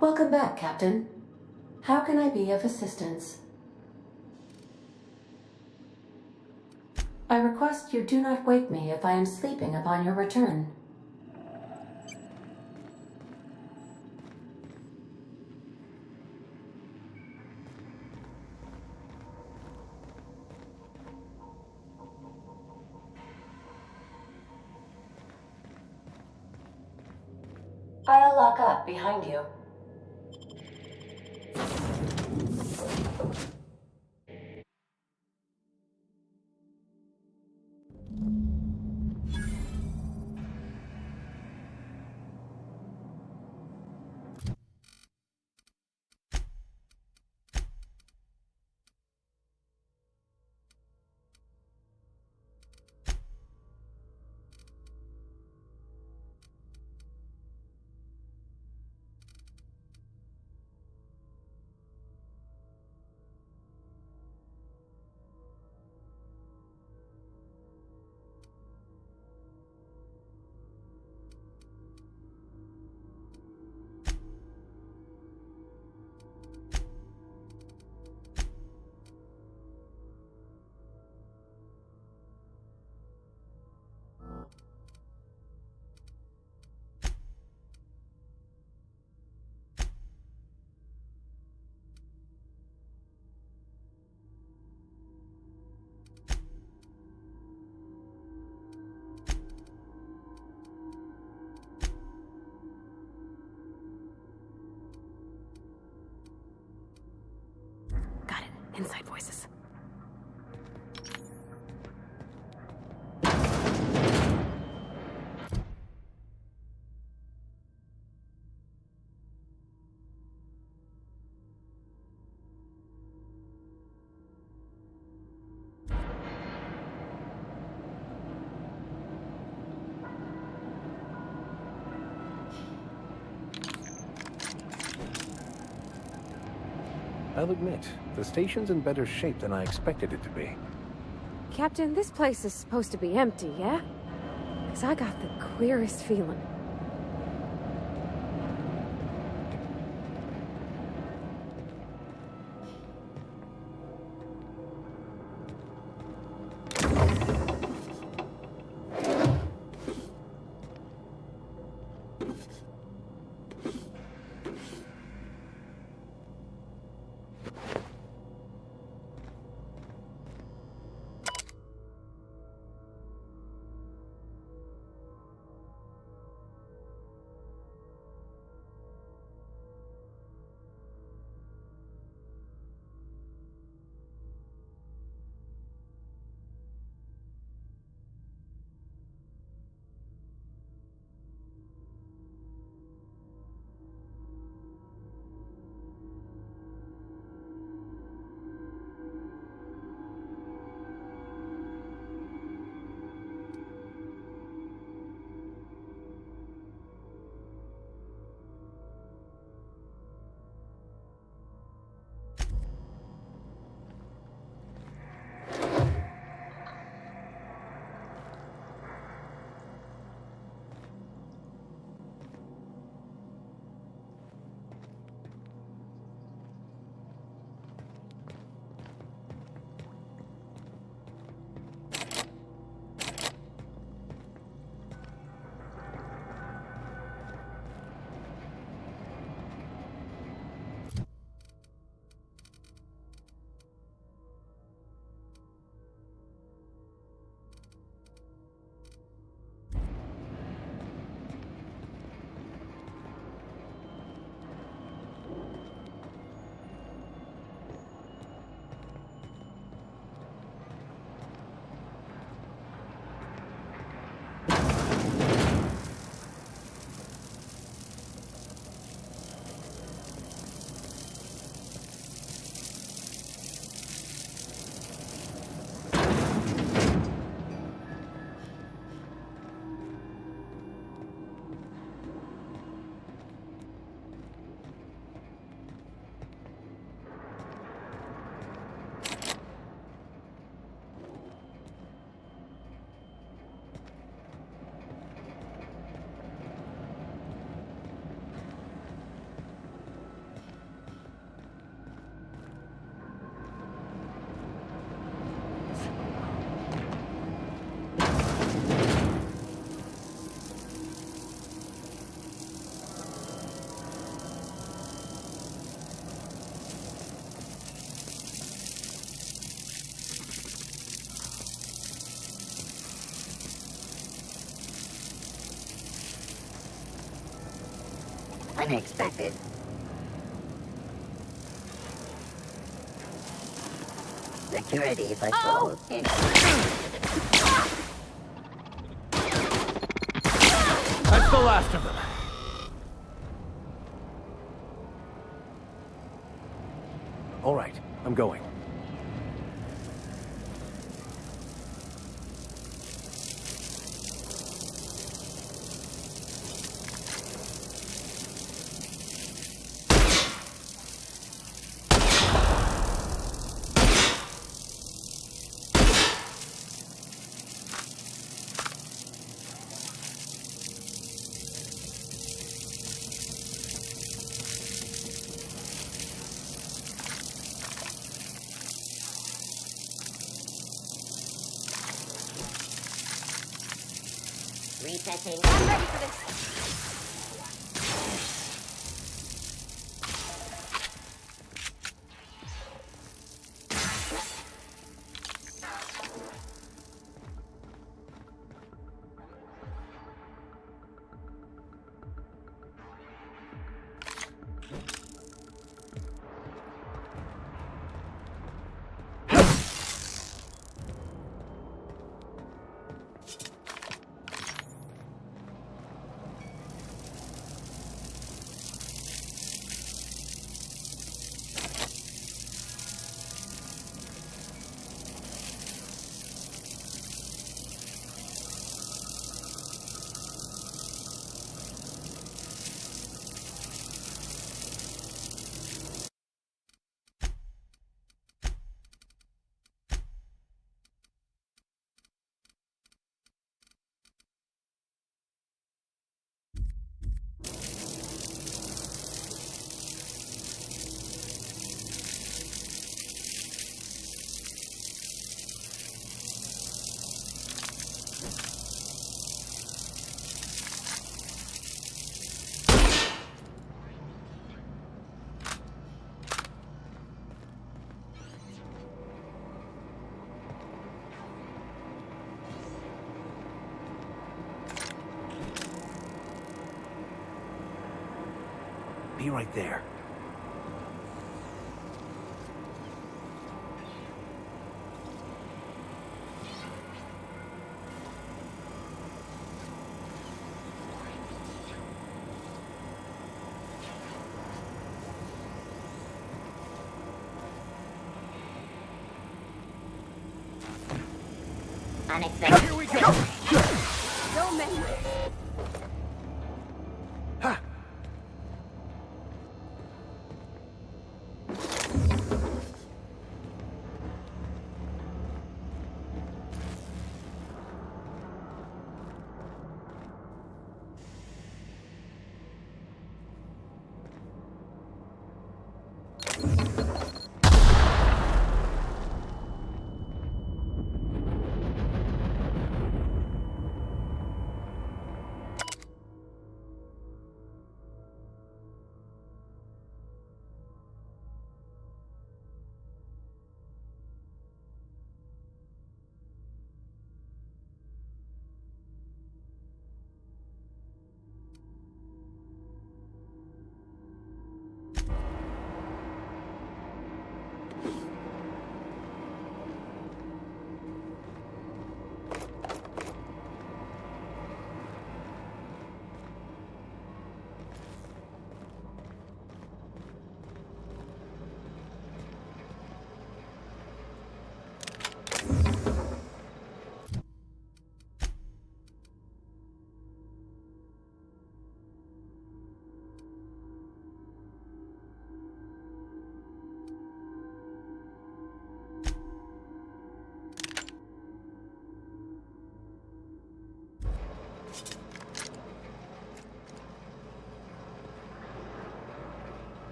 Welcome back, Captain. How can I be of assistance? I request you do not wake me if I am sleeping upon your return. I'll lock up behind you. Got it. Inside voices. I'll admit, the station's in better shape than I expected it to be. Captain, this place is supposed to be empty, yeah? 'Cause I got the queerest feeling. unexpected. Security patrol. That's the last of them. All right, I'm going. Resetting. I'm ready for this. Be right there. Unexpected. Here we go! No memory. Ha!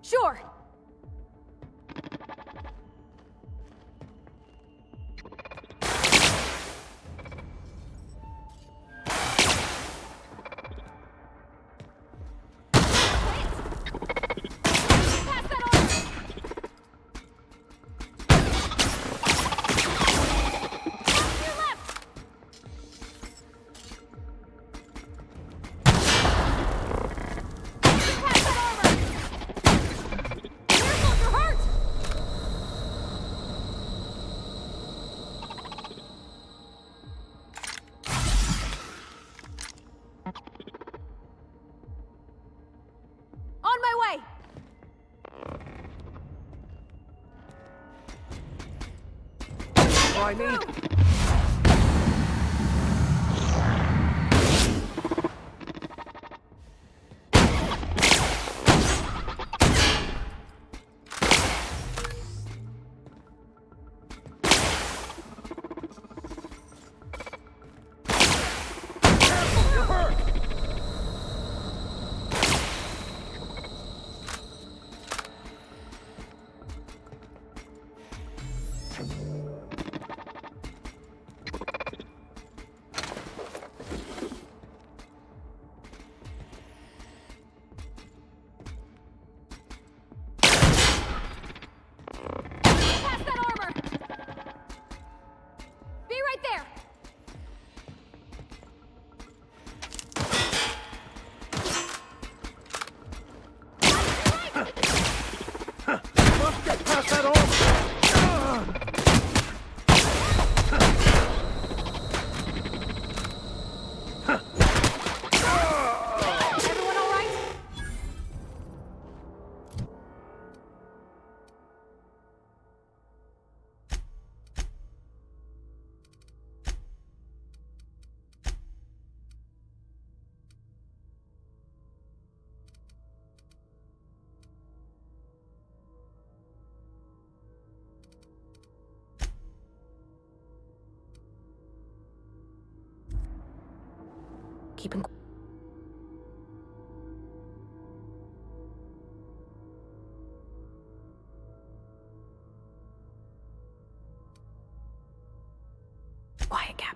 Sure. On my way! Why me? Pass that armor! Be right there! Let's get past that armor! Everyone all right? Keeping quiet, Cap.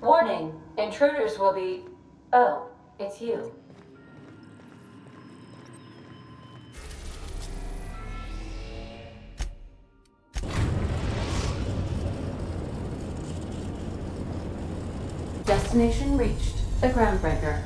Warning, intruders will be... Oh, it's you. Destination reached. The Groundbreaker.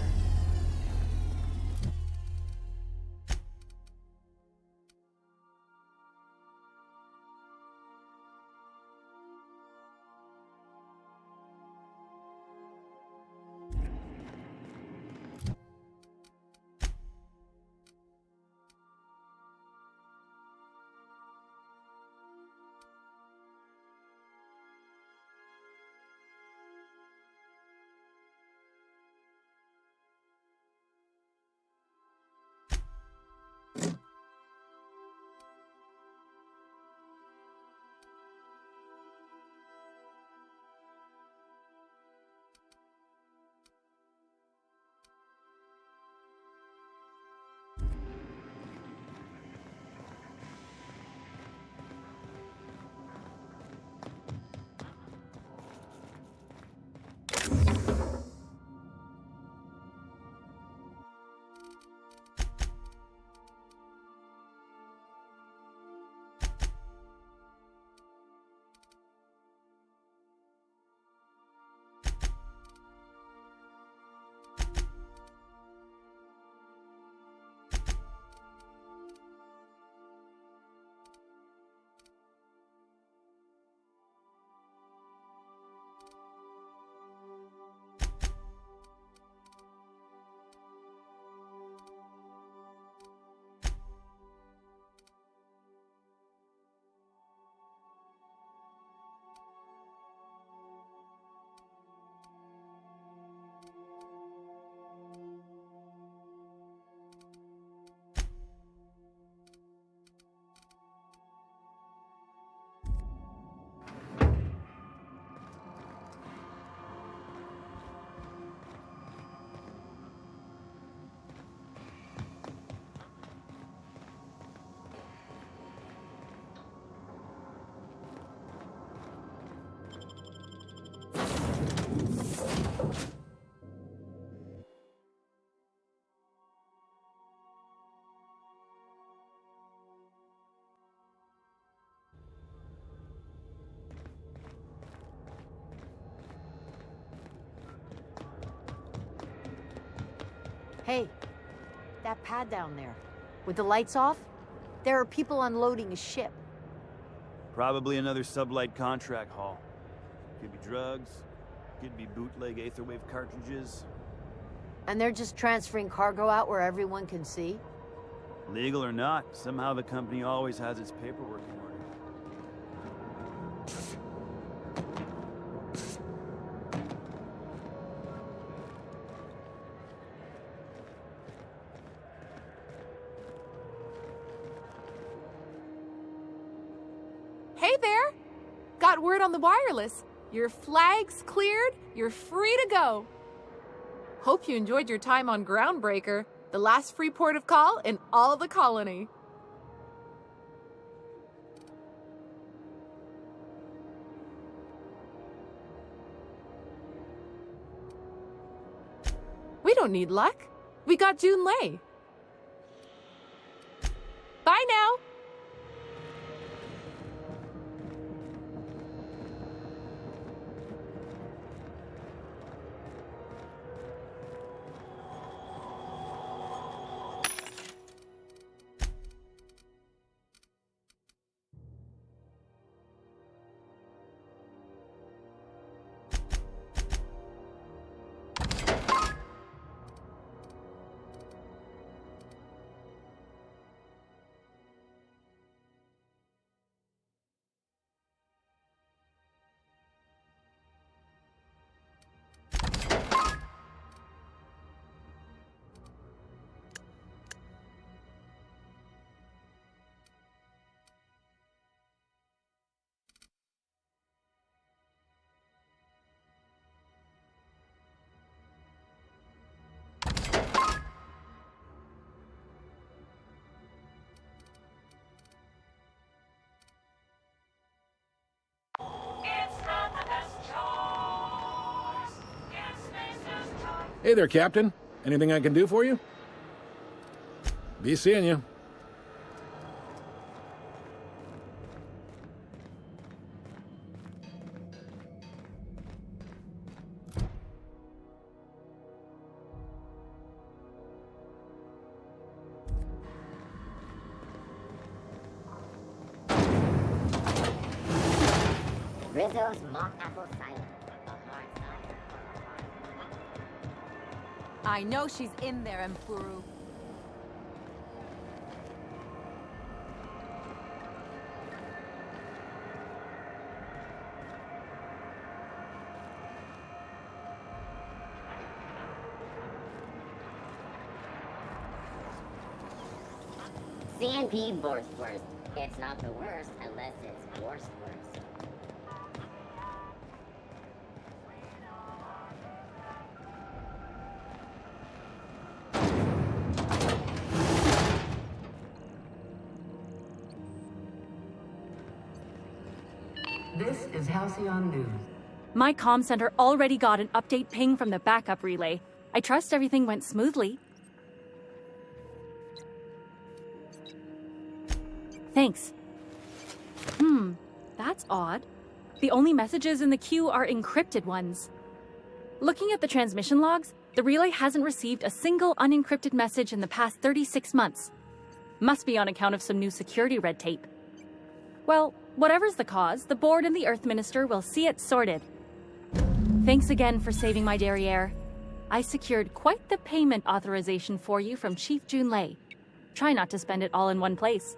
Hey, that pad down there, with the lights off, there are people unloading a ship. Probably another sublight contract haul. Could be drugs, could be bootleg Aetherwave cartridges. And they're just transferring cargo out where everyone can see? Legal or not, somehow the company always has its paperwork in order. Hey there! Got word on the wireless. Your flag's cleared, you're free to go. Hope you enjoyed your time on Groundbreaker, the last free port of call in all the colony. We don't need luck. We got June Lay. Bye now! Hey there, Captain. Anything I can do for you? Be seeing you. Rizzo's mock apple cider. A hard cider. I know she's in there, Mfuru. CNP Borstwurst. It's not the worst unless it's Borstwurst. This is Halcyon News. My comm center already got an update ping from the backup relay. I trust everything went smoothly. Thanks. That's odd. The only messages in the queue are encrypted ones. Looking at the transmission logs, the relay hasn't received a single unencrypted message in the past 36 months. Must be on account of some new security red tape. Well, whatever's the cause, the board and the Earth Minister will see it sorted. Thanks again for saving my derriere. I secured quite the payment authorization for you from Chief Junlei. Try not to spend it all in one place.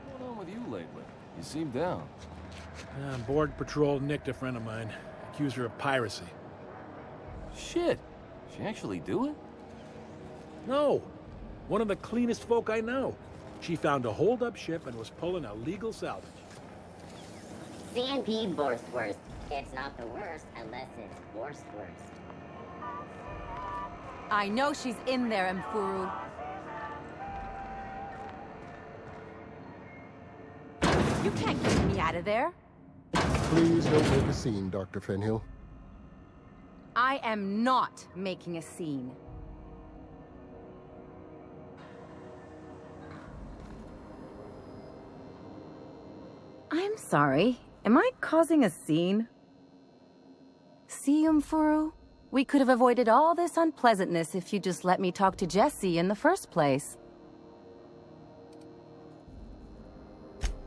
What's going on with you lately? You seem down. Board patrol nicked a friend of mine. Accused her of piracy. Shit! She actually do it? No. One of the cleanest folk I know. She found a hold-up ship and was pulling a legal salvage. CNP Borstwurst. It's not the worst unless it's Borstwurst. I know she's in there, Mfuru. You can't get me out of there. Please don't make a scene, Dr. Fenhill. I am not making a scene. I'm sorry. Am I causing a scene? See, Mfuru? We could have avoided all this unpleasantness if you just let me talk to Jessie in the first place.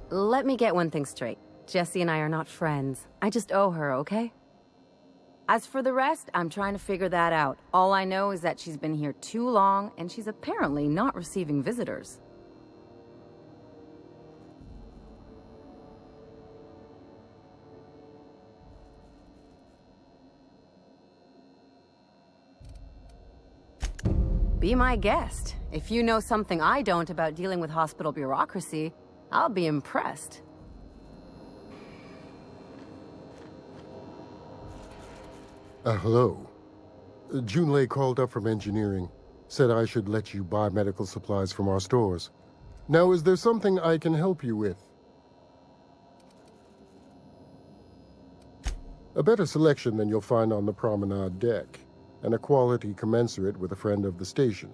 Let me get one thing straight. Jessie and I are not friends. I just owe her, okay? As for the rest, I'm trying to figure that out. All I know is that she's been here too long, and she's apparently not receiving visitors. Be my guest. If you know something I don't about dealing with hospital bureaucracy, I'll be impressed. Hello. Junlei called up from engineering. Said I should let you buy medical supplies from our stores. Now, is there something I can help you with? A better selection than you'll find on the promenade deck. and a quality commensurate with a friend of the station.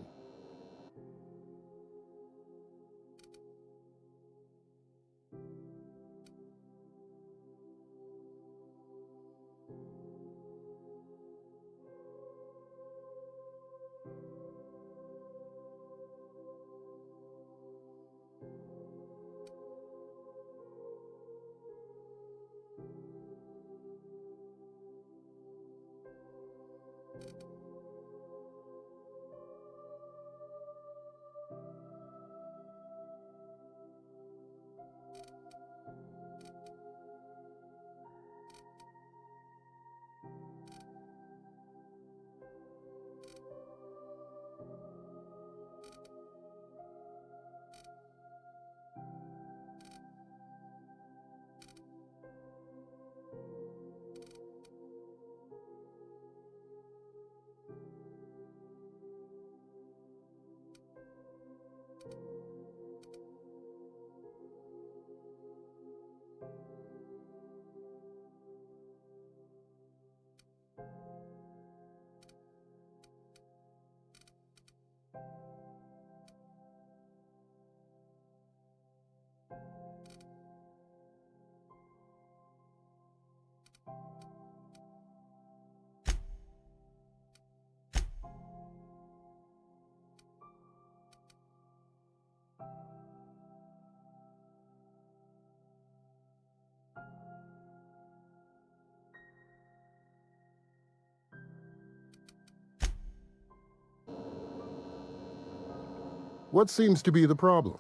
What seems to be the problem?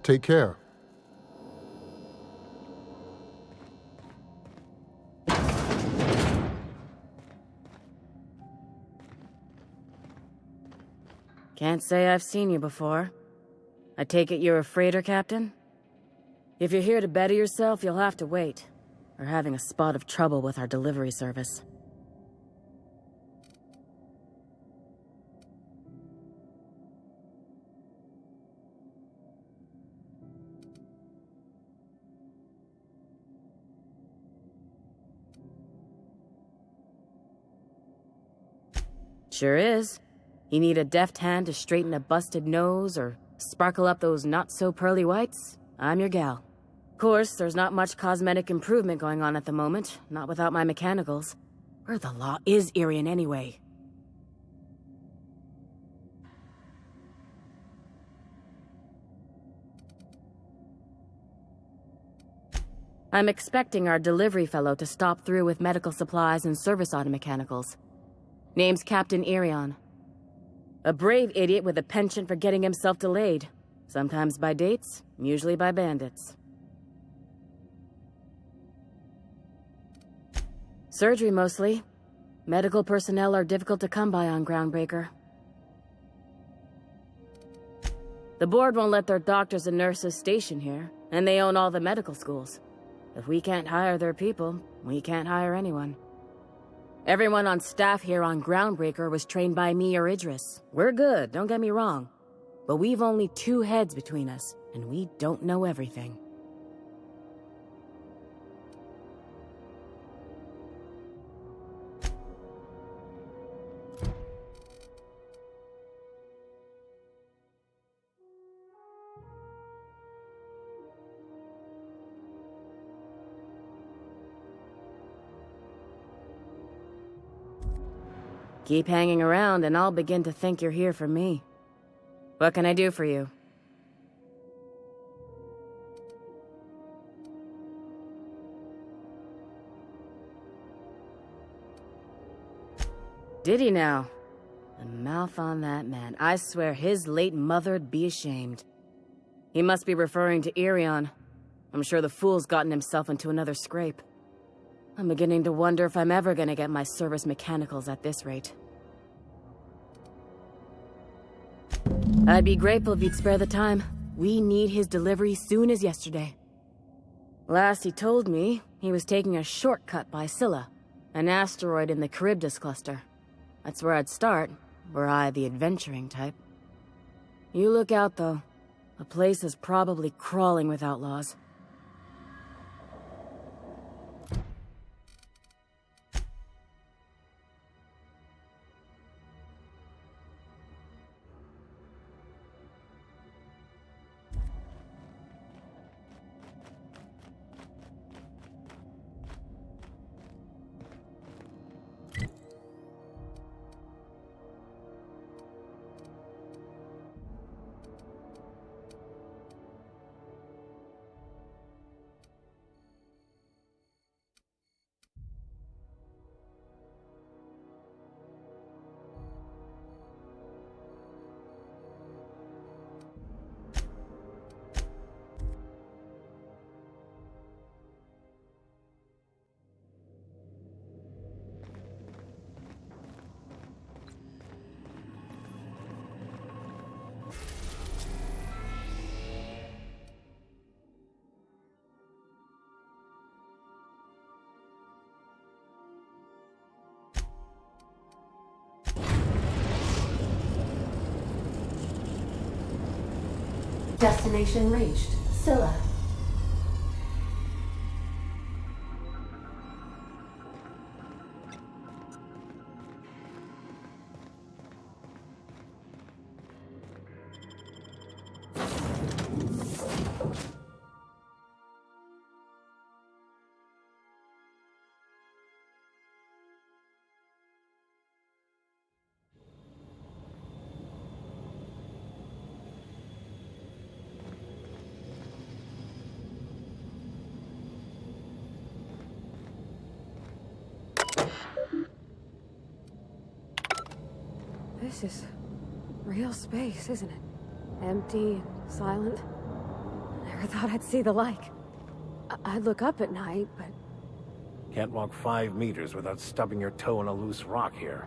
Take care. Can't say I've seen you before. I take it you're a freighter captain? If you're here to better yourself, you'll have to wait. We're having a spot of trouble with our delivery service. Sure is. You need a deft hand to straighten a busted nose or sparkle up those not-so-pearly whites? I'm your gal. Of course, there's not much cosmetic improvement going on at the moment, not without my mechanicals. Where the law is Irian anyway? I'm expecting our delivery fellow to stop through with medical supplies and service auto mechanicals. Name's Captain Irion. A brave idiot with a penchant for getting himself delayed. Sometimes by dates, usually by bandits. Surgery mostly. Medical personnel are difficult to come by on Groundbreaker. The board won't let their doctors and nurses station here, and they own all the medical schools. If we can't hire their people, we can't hire anyone. Everyone on staff here on Groundbreaker was trained by me or Idris. We're good, don't get me wrong. But we've only 2 heads between us, and we don't know everything. Keep hanging around and I'll begin to think you're here for me. What can I do for you? Did he now? The mouth on that man. I swear his late mother'd be ashamed. He must be referring to Irion. I'm sure the fool's gotten himself into another scrape. I'm beginning to wonder if I'm ever gonna get my service mechanicals at this rate. I'd be grateful if you'd spare the time. We need his delivery soon as yesterday. Last he told me, he was taking a shortcut by Scylla, an asteroid in the Charybdis cluster. That's where I'd start, were I the adventuring type. You look out, though. The place is probably crawling with outlaws. Destination reached. Scylla. This is real space, isn't it? Empty and silent. Never thought I'd see the like. I'd look up at night, but... Can't walk 5 meters without stubbing your toe in a loose rock here.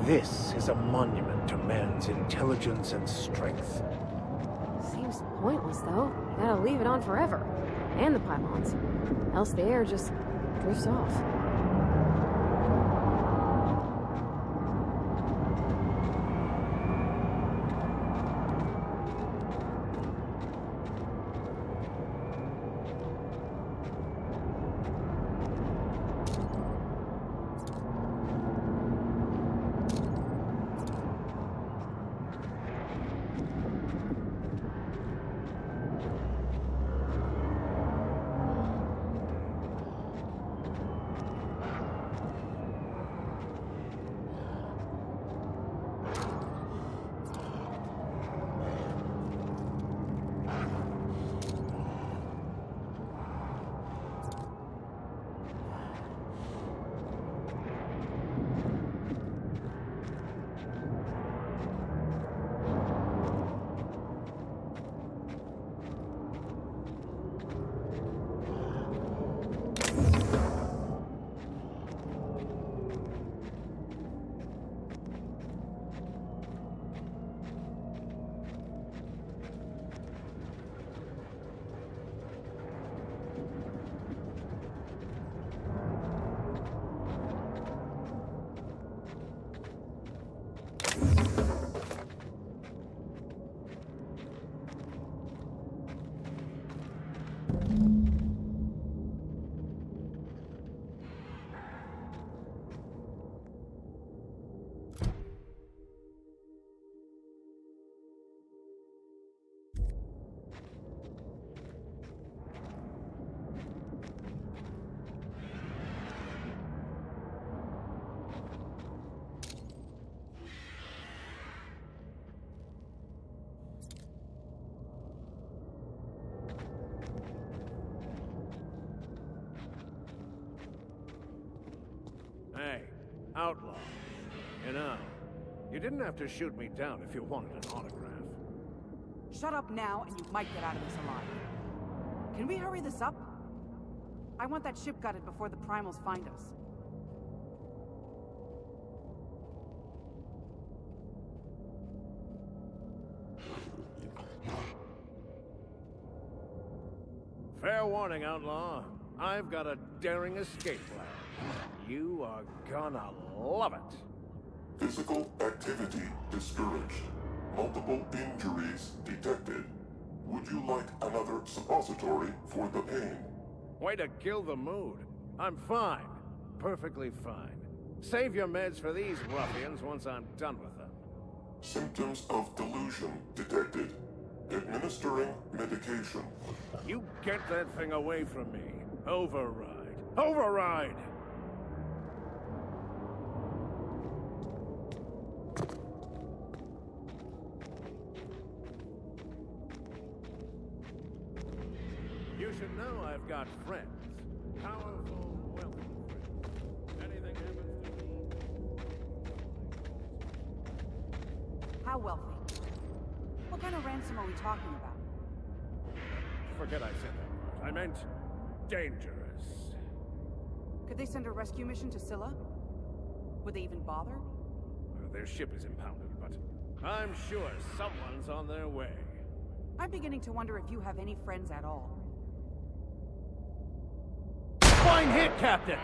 This is a monument to man's intelligence and strength. Seems pointless, though. Gotta leave it on forever. And the pylons. Else the air just drifts off. Hey, outlaw. You know, you didn't have to shoot me down if you wanted an autograph. Shut up now, and you might get out of this alive. Can we hurry this up? I want that ship gutted before the primals find us. Fair warning, outlaw. I've got a daring escape plan. You are gonna love it. Physical activity discouraged. Multiple injuries detected. Would you like another suppository for the pain? Way to kill the mood. I'm fine. Perfectly fine. Save your meds for these ruffians once I'm done with them. Symptoms of delusion detected. Administering medication. You get that thing away from me. Override. Override! You should know I've got friends. Powerful, wealthy friends. Anything happens to me... How wealthy? What kind of ransom are we talking about? Forget I said that part. I meant dangerous. Could they send a rescue mission to Scylla? Would they even bother? Their ship is impounded, but I'm sure someone's on their way. I'm beginning to wonder if you have any friends at all. Fine hit, Captain!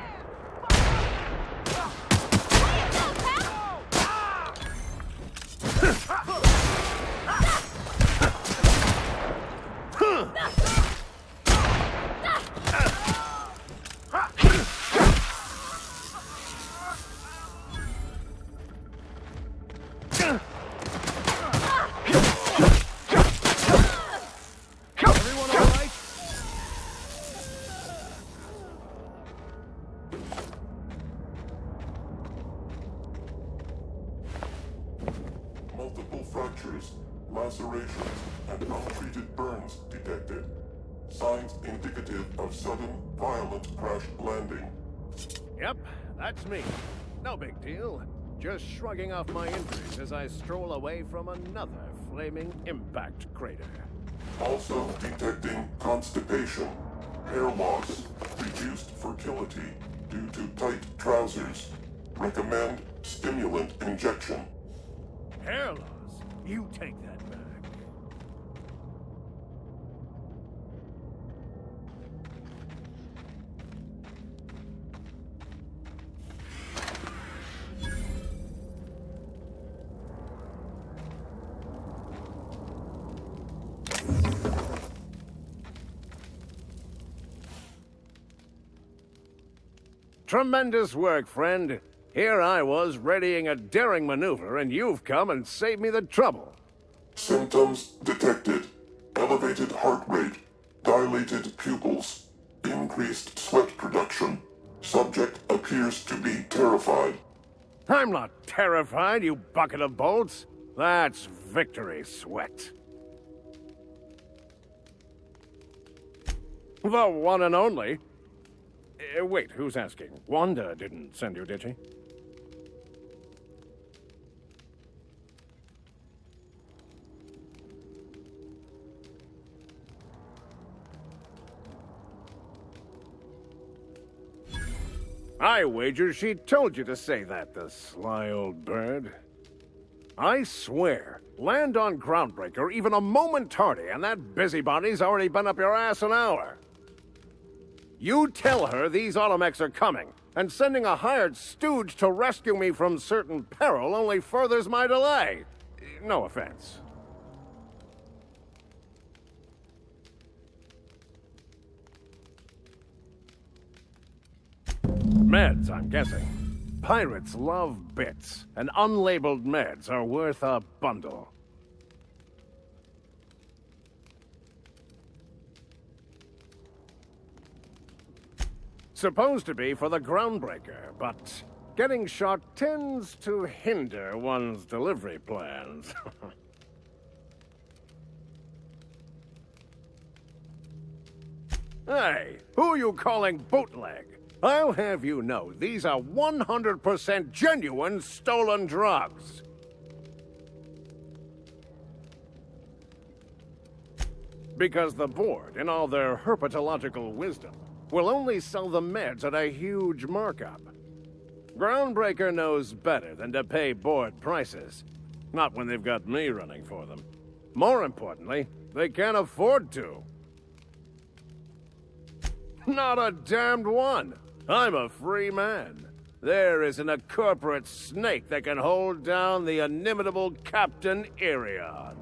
Multiple fractures, lacerations, and untreated burns detected. Signs indicative of sudden, violent crash landing. Yep, that's me. No big deal. Just shrugging off my injuries as I stroll away from another flaming impact crater. Also detecting constipation, hair loss, reduced fertility due to tight trousers. Recommend stimulant injection. Hair loss? You take that back. Tremendous work, friend. Here I was readying a daring maneuver, and you've come and saved me the trouble. Symptoms detected. Elevated heart rate, dilated pupils, increased sweat production. Subject appears to be terrified. I'm not terrified, you bucket of bolts. That's victory sweat. The one and only. Wait, who's asking? Wanda didn't send you, did she? I wager she told you to say that, the sly old bird. I swear, land on Groundbreaker even a moment tardy, and that busybody's already been up your ass an hour. You tell her these automechs are coming, and sending a hired stooge to rescue me from certain peril only furthers my delay. No offense. Meds, I'm guessing. Pirates love bits, and unlabeled meds are worth a bundle. Supposed to be for the Groundbreaker, but getting shot tends to hinder one's delivery plans. Hey, who are you calling bootleg? I'll have you know these are 100% genuine stolen drugs. Because the board, in all their herpetological wisdom, will only sell the meds at a huge markup. Groundbreaker knows better than to pay board prices. Not when they've got me running for them. More importantly, they can't afford to. Not a damned one. I'm a free man. There isn't a corporate snake that can hold down the inimitable Captain Irion.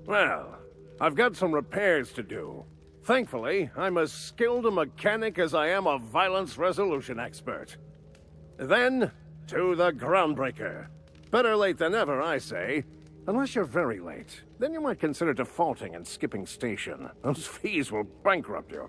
Well, I've got some repairs to do. Thankfully, I'm as skilled a mechanic as I am a violence resolution expert. Then, to the Groundbreaker. Better late than never, I say. Unless you're very late. Then you might consider defaulting and skipping station. Those fees will bankrupt you.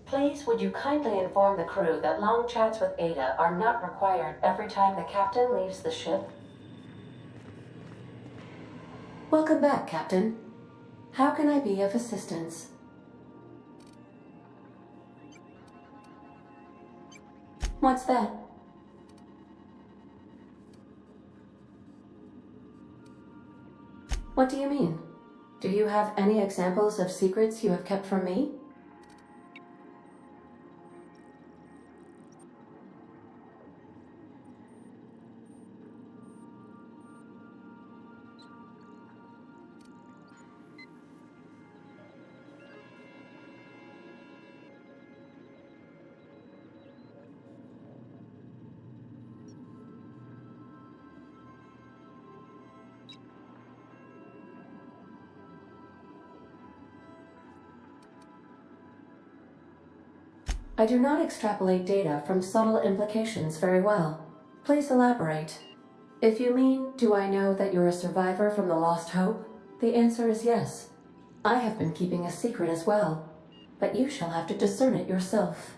Please, would you kindly inform the crew that long chats with Ada are not required every time the captain leaves the ship? Welcome back, Captain. How can I be of assistance? What's that? What do you mean? Do you have any examples of secrets you have kept from me? I do not extrapolate data from subtle implications very well. Please elaborate. If you mean, do I know that you're a survivor from the Lost Hope? The answer is yes. I have been keeping a secret as well, but you shall have to discern it yourself.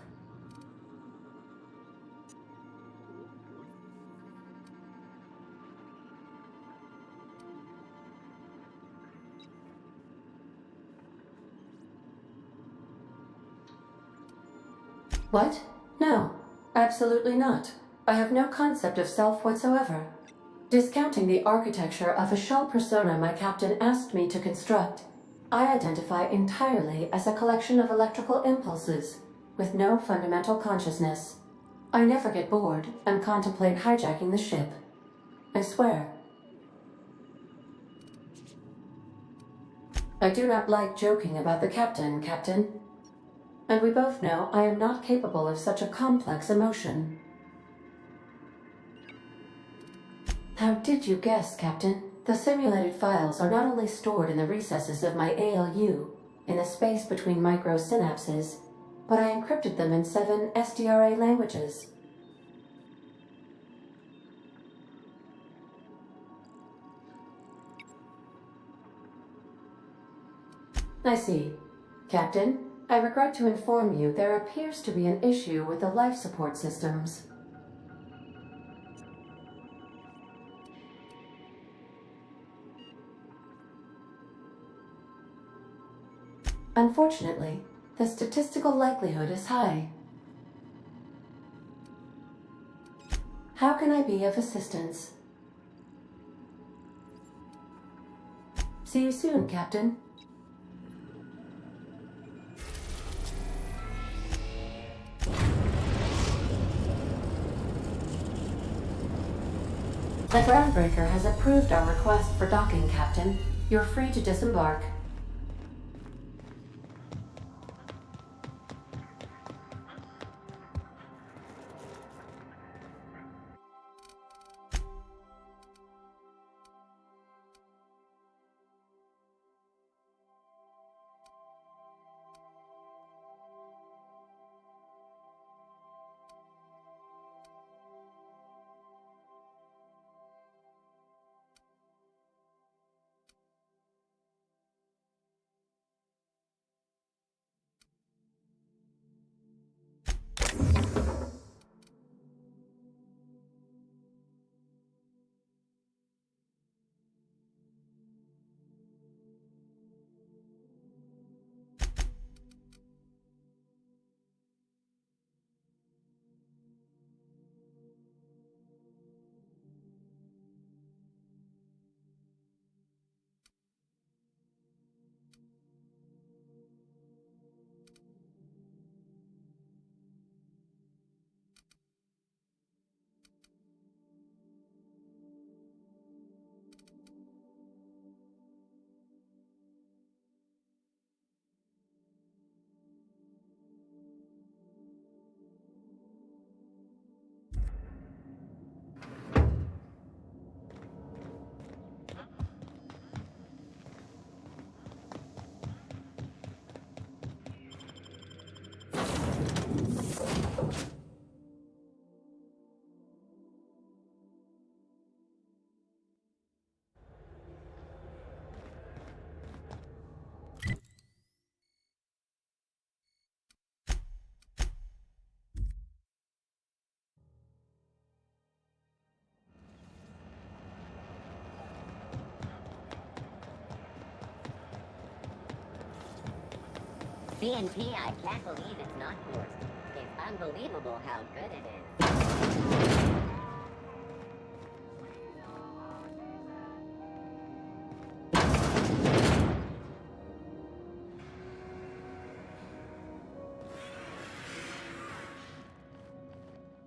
What? No, absolutely not. I have no concept of self whatsoever. Discounting the architecture of a shell persona my captain asked me to construct, I identify entirely as a collection of electrical impulses, with no fundamental consciousness. I never get bored and contemplate hijacking the ship. I swear. I do not like joking about the captain, Captain. And we both know I am not capable of such a complex emotion. How did you guess, Captain? The simulated files are not only stored in the recesses of my ALU, in the space between microsynapses, but I encrypted them in 7 SDRA languages. I see. Captain, I regret to inform you there appears to be an issue with the life support systems. Unfortunately, the statistical likelihood is high. How can I be of assistance? See you soon, Captain. The groundbreaker has approved our request for docking, Captain. You're free to disembark. CNP, I can't believe it's not forced. It's unbelievable how good it is.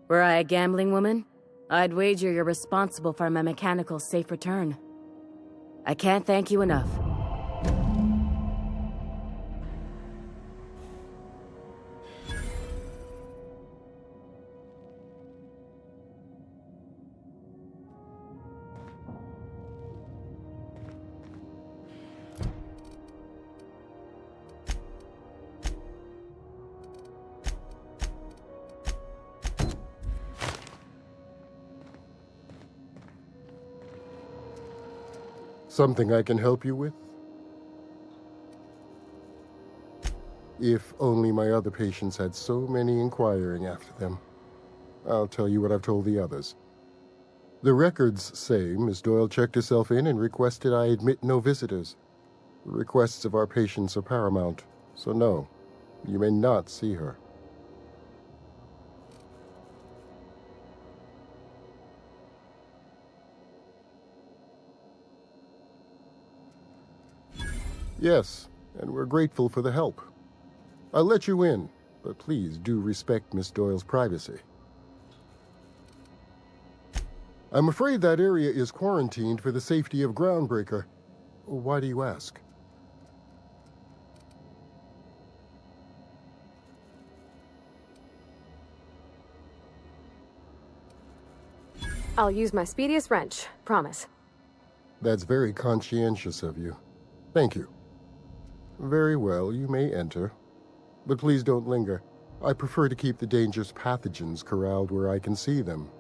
Were I a gambling woman, I'd wager you're responsible for my mechanical safe return. I can't thank you enough. Something I can help you with? If only my other patients had so many inquiring after them. I'll tell you what I've told the others. The records say Miss Doyle checked herself in and requested I admit no visitors. The requests of our patients are paramount, so no, you may not see her. Yes, and we're grateful for the help. I'll let you in, but please do respect Miss Doyle's privacy. I'm afraid that area is quarantined for the safety of Groundbreaker. Why do you ask? I'll use my speediest wrench, promise. That's very conscientious of you. Thank you. Very well, you may enter. But please don't linger. I prefer to keep the dangerous pathogens corralled where I can see them.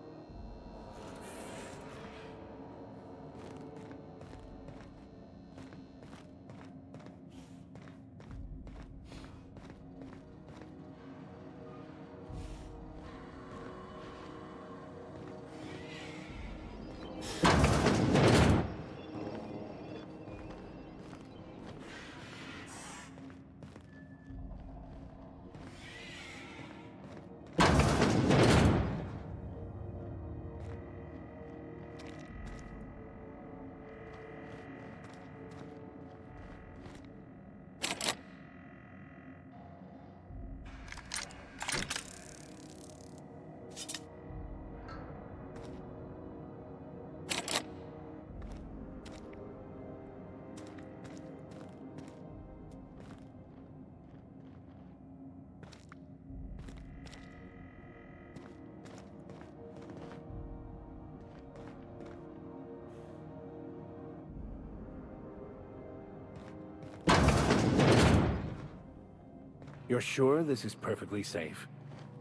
You're sure this is perfectly safe?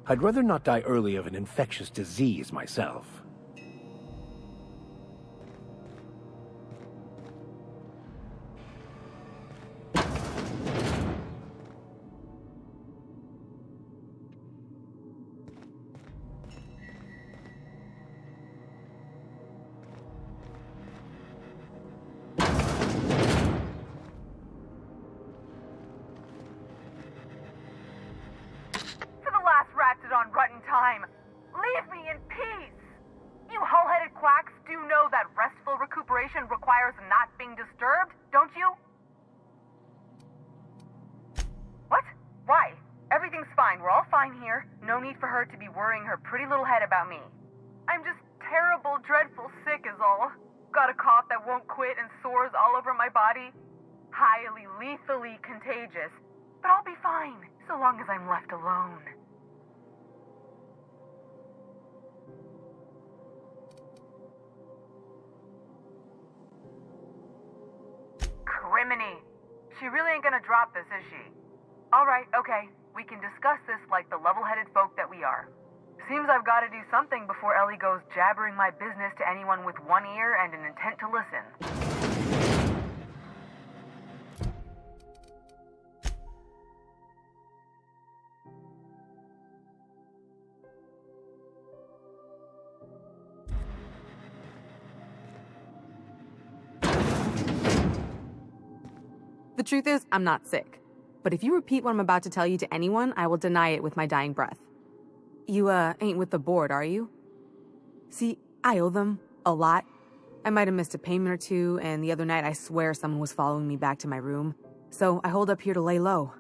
I'd rather not die early of an infectious disease myself. She really ain't gonna drop this, is she? Alright, okay. We can discuss this like the level-headed folk that we are. Seems I've gotta do something before Ellie goes jabbering my business to anyone with one ear and an intent to listen. The truth is, I'm not sick. But if you repeat what I'm about to tell you to anyone, I will deny it with my dying breath. You, ain't with the board, are you? See, I owe them a lot. I might have missed a payment or two, and the other night I swear someone was following me back to my room. So I hold up here to lay low.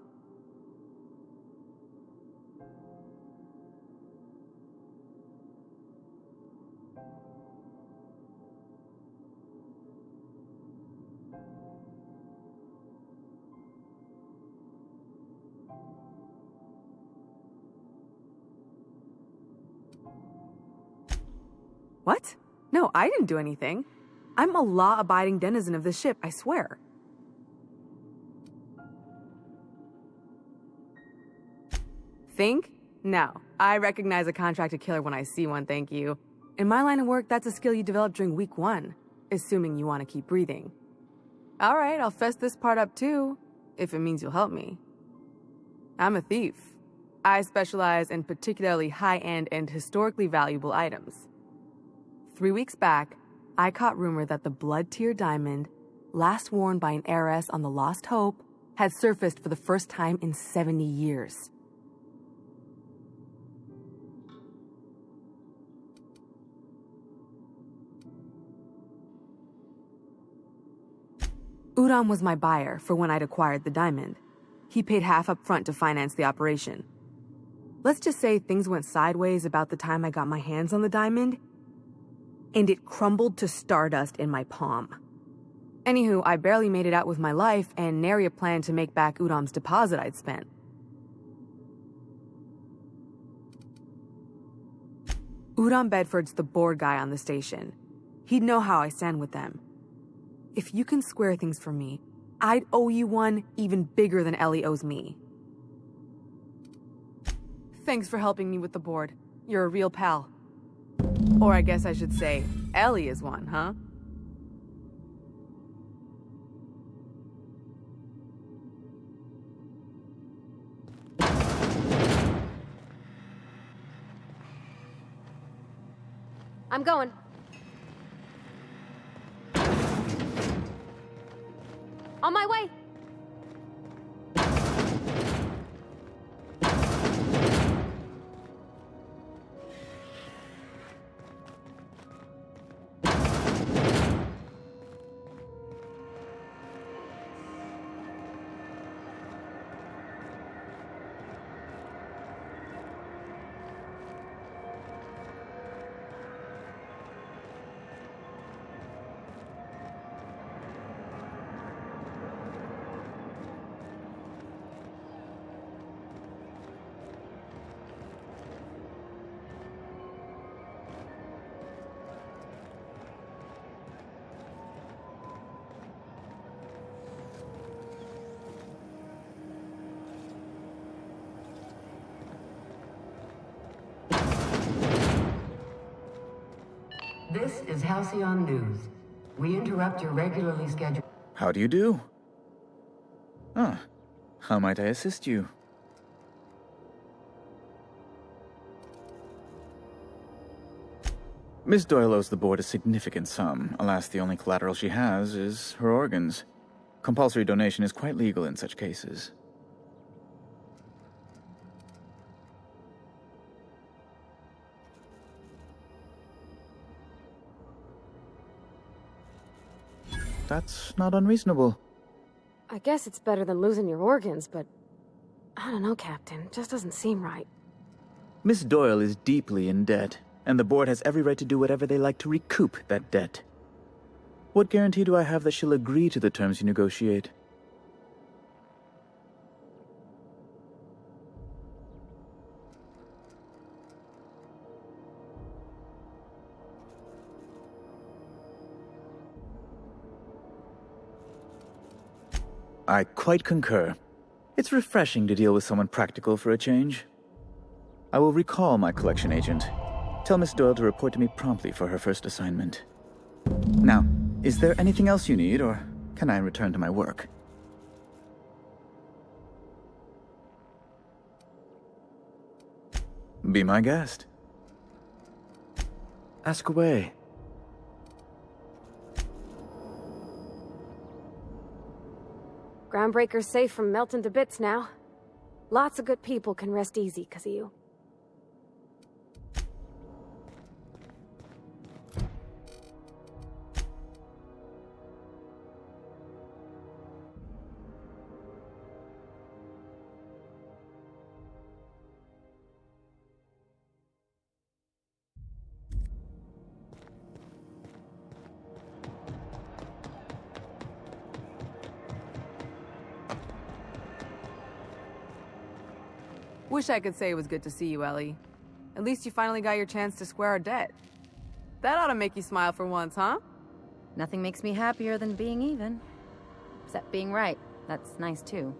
What? No, I didn't do anything. I'm a law-abiding denizen of this ship, I swear. Think? No. I recognize a contracted killer when I see one, thank you. In my line of work, that's a skill you develop during week 1, assuming you want to keep breathing. Alright, I'll fess this part up too, if it means you'll help me. I'm a thief. I specialize in particularly high-end and historically valuable items. 3 weeks back, I caught rumor that the blood-tier diamond, last worn by an heiress on the Lost Hope, had surfaced for the first time in 70 years. Udon was my buyer for when I'd acquired the diamond. He paid half up front to finance the operation. Let's just say things went sideways about the time I got my hands on the diamond, and it crumbled to stardust in my palm. Anywho, I barely made it out with my life, and nary a plan to make back Udam's deposit I'd spent. Udam Bedford's the board guy on the station. He'd know how I stand with them. If you can square things for me, I'd owe you one even bigger than Ellie owes me. Thanks for helping me with the board. You're a real pal. Or I guess I should say, Ellie is one, huh? I'm going. On my way. This is Halcyon News. We interrupt your regularly scheduled... How do you do? Ah, how might I assist you? Miss Doyle owes the board a significant sum. Alas, the only collateral she has is her organs. Compulsory donation is quite legal in such cases. That's not unreasonable. I guess it's better than losing your organs, but I don't know, Captain. It just doesn't seem right. Miss Doyle is deeply in debt, and the board has every right to do whatever they like to recoup that debt. What guarantee do I have that she'll agree to the terms you negotiate? I quite concur. It's refreshing to deal with someone practical for a change. I will recall my collection agent. Tell Miss Doyle to report to me promptly for her first assignment. Now, is there anything else you need, or can I return to my work? Be my guest. Ask away. Groundbreaker's safe from melting to bits now. Lots of good people can rest easy because of you. Wish I could say it was good to see you, Ellie. At least you finally got your chance to square our debt. That ought to make you smile for once, huh? Nothing makes me happier than being even. Except being right. That's nice, too.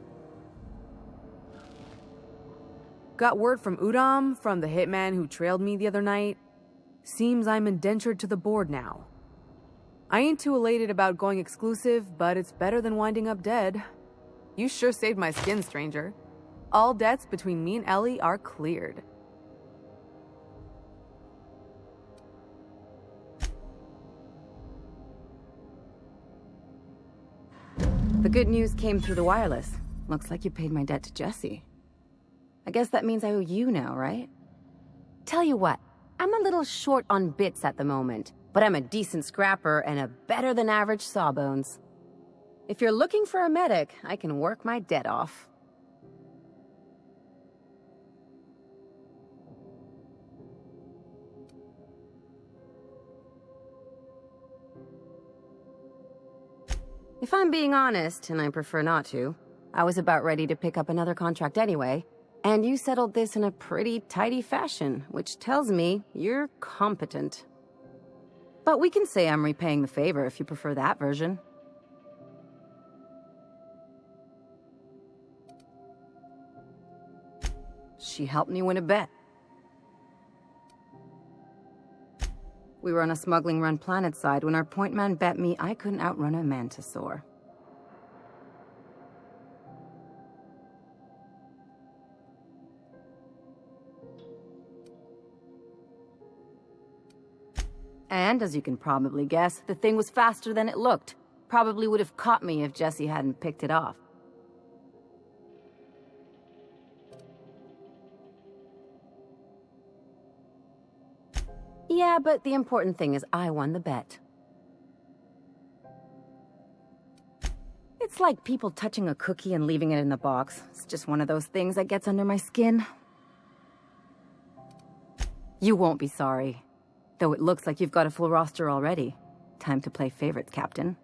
Got word from Udam, from the hitman who trailed me the other night. Seems I'm indentured to the board now. I ain't too elated about going exclusive, but it's better than winding up dead. You sure saved my skin, stranger. All debts between me and Ellie are cleared. The good news came through the wireless. Looks like you paid my debt to Jesse. I guess that means I owe you now, right? Tell you what, I'm a little short on bits at the moment, but I'm a decent scrapper and a better-than-average sawbones. If you're looking for a medic, I can work my debt off. If I'm being honest, and I prefer not to, I was about ready to pick up another contract anyway, and you settled this in a pretty tidy fashion, which tells me you're competent. But we can say I'm repaying the favor if you prefer that version. She helped me win a bet. We were on a smuggling run planetside when our point man bet me I couldn't outrun a mantisaur. And, as you can probably guess, the thing was faster than it looked. Probably would have caught me if Jesse hadn't picked it off. Yeah, but the important thing is I won the bet. It's like people touching a cookie and leaving it in the box. It's just one of those things that gets under my skin. You won't be sorry. Though it looks like you've got a full roster already. Time to play favorites, Captain.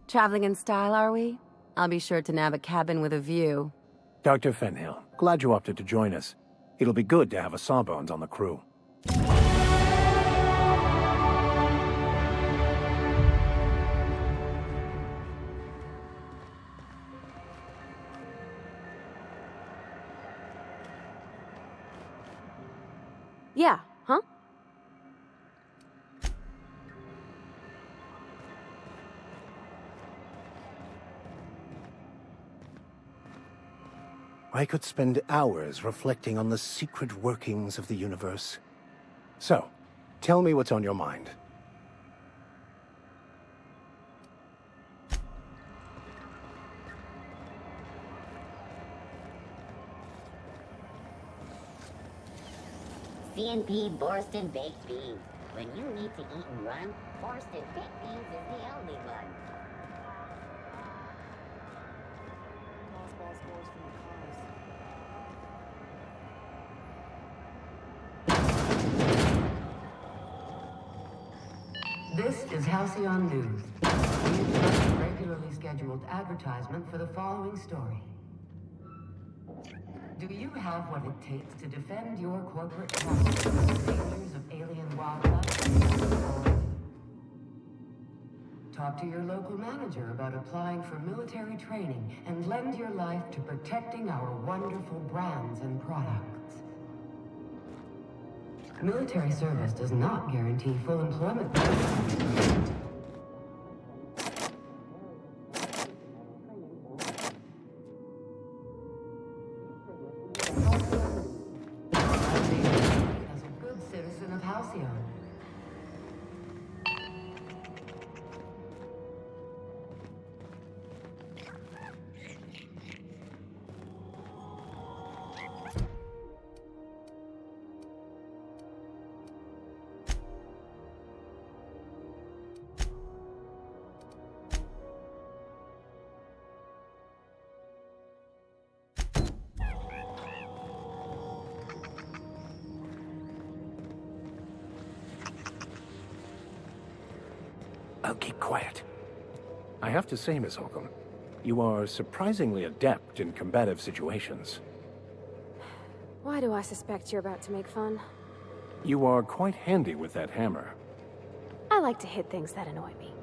Traveling in style, are we? I'll be sure to nab a cabin with a view. Dr. Fenhill, glad you opted to join us. It'll be good to have a Sawbones on the crew. Yeah, huh? I could spend hours reflecting on the secret workings of the universe. So, tell me what's on your mind. CNP Borston Baked Beans. When you need to eat and run, Borston Baked Beans is the only one. This is Halcyon News. We interrupt a regularly scheduled advertisement for the following story. Do you have what it takes to defend your corporate property from the dangers of alien wildlife? Talk to your local manager about applying for military training and lend your life to protecting our wonderful brands and products. Military service does not guarantee full employment. As a good citizen of Halcyon. I'll keep quiet. I have to say, Miss Holcomb, you are surprisingly adept in combative situations. Why do I suspect you're about to make fun? You are quite handy with that hammer. I like to hit things that annoy me.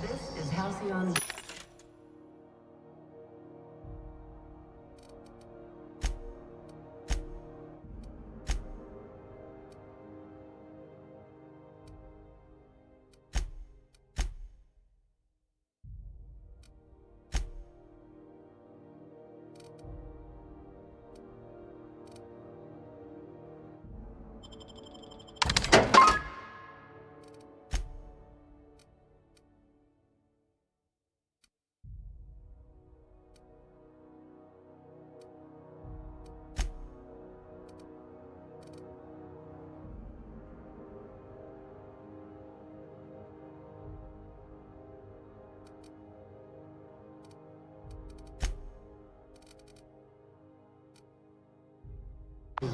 This is Halcyon. We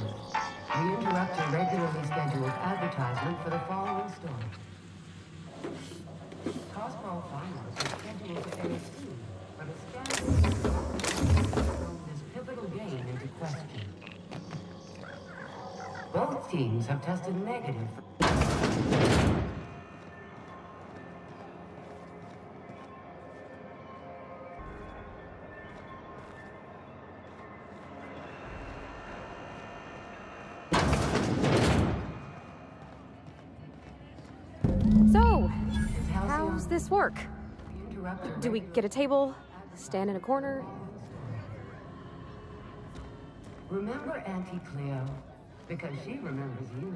interrupt your regularly scheduled advertisement for the following story. Cosmo Finals is scheduled to air soon, but a scandal thrown this pivotal game into question. Both teams have tested negative for... So, how's this work? Do we get a table? Stand in a corner? Remember Auntie Cleo? Because she remembers you.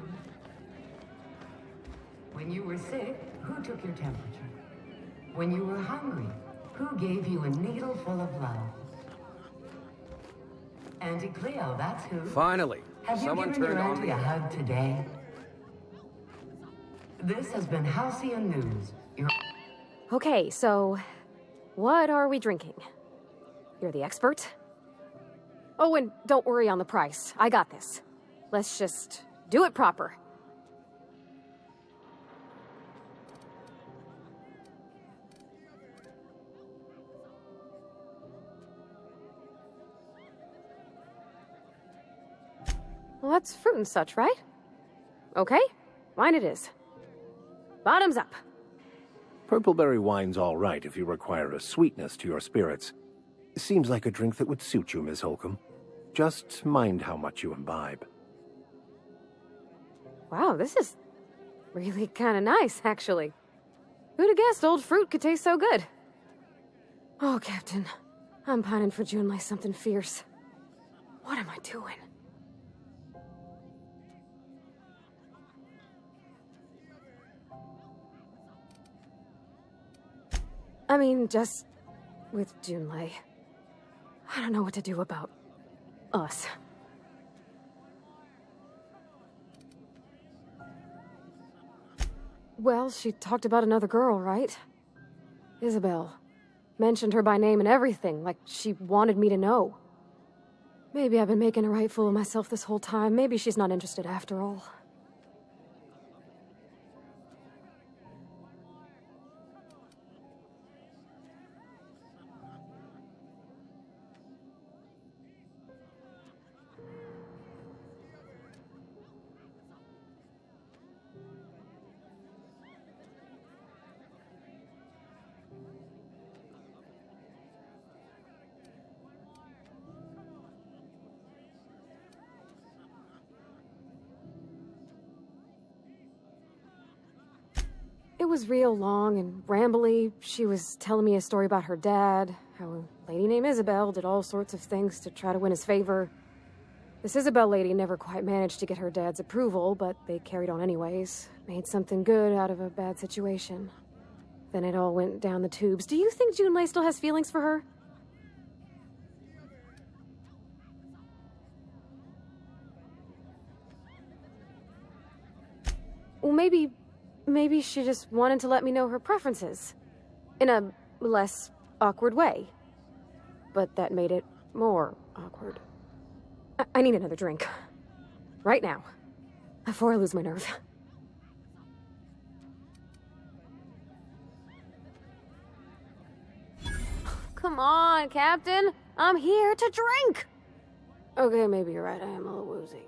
When you were sick, who took your temperature? When you were hungry, who gave you a needle full of love? Auntie Cleo, that's who. Finally, Have someone you given turned your on auntie the a hug today? This has been Halcyon News. Okay, so what are we drinking? You're the expert? Oh, and don't worry on the price. I got this. Let's just do it proper. Well, that's fruit and such, right? Okay, wine it is. Bottoms up. Purpleberry wine's all right if you require a sweetness to your spirits. Seems like a drink that would suit you, Miss Holcomb. Just mind how much you imbibe. Wow, this is really kind of nice, actually. Who'd have guessed old fruit could taste so good? Oh, Captain, I'm pining for June like something fierce. What am I doing? I mean, just with Junlei. I don't know what to do about us. Well, she talked about another girl, right? Isabel. Mentioned her by name and everything, like she wanted me to know. Maybe I've been making a right fool of myself this whole time. Maybe she's not interested after all. It was real long and rambly. She was telling me a story about her dad, how a lady named Isabel did all sorts of things to try to win his favor. This Isabel lady never quite managed to get her dad's approval, but they carried on anyways. Made something good out of a bad situation. then it all went down the tubes. Do you think Junlei still has feelings for her? Well, maybe she just wanted to let me know her preferences. In a less awkward way. But that made it more awkward. I need another drink. Right now. Before I lose my nerve. Come on, Captain. I'm here to drink. Okay, maybe you're right. I am a little woozy.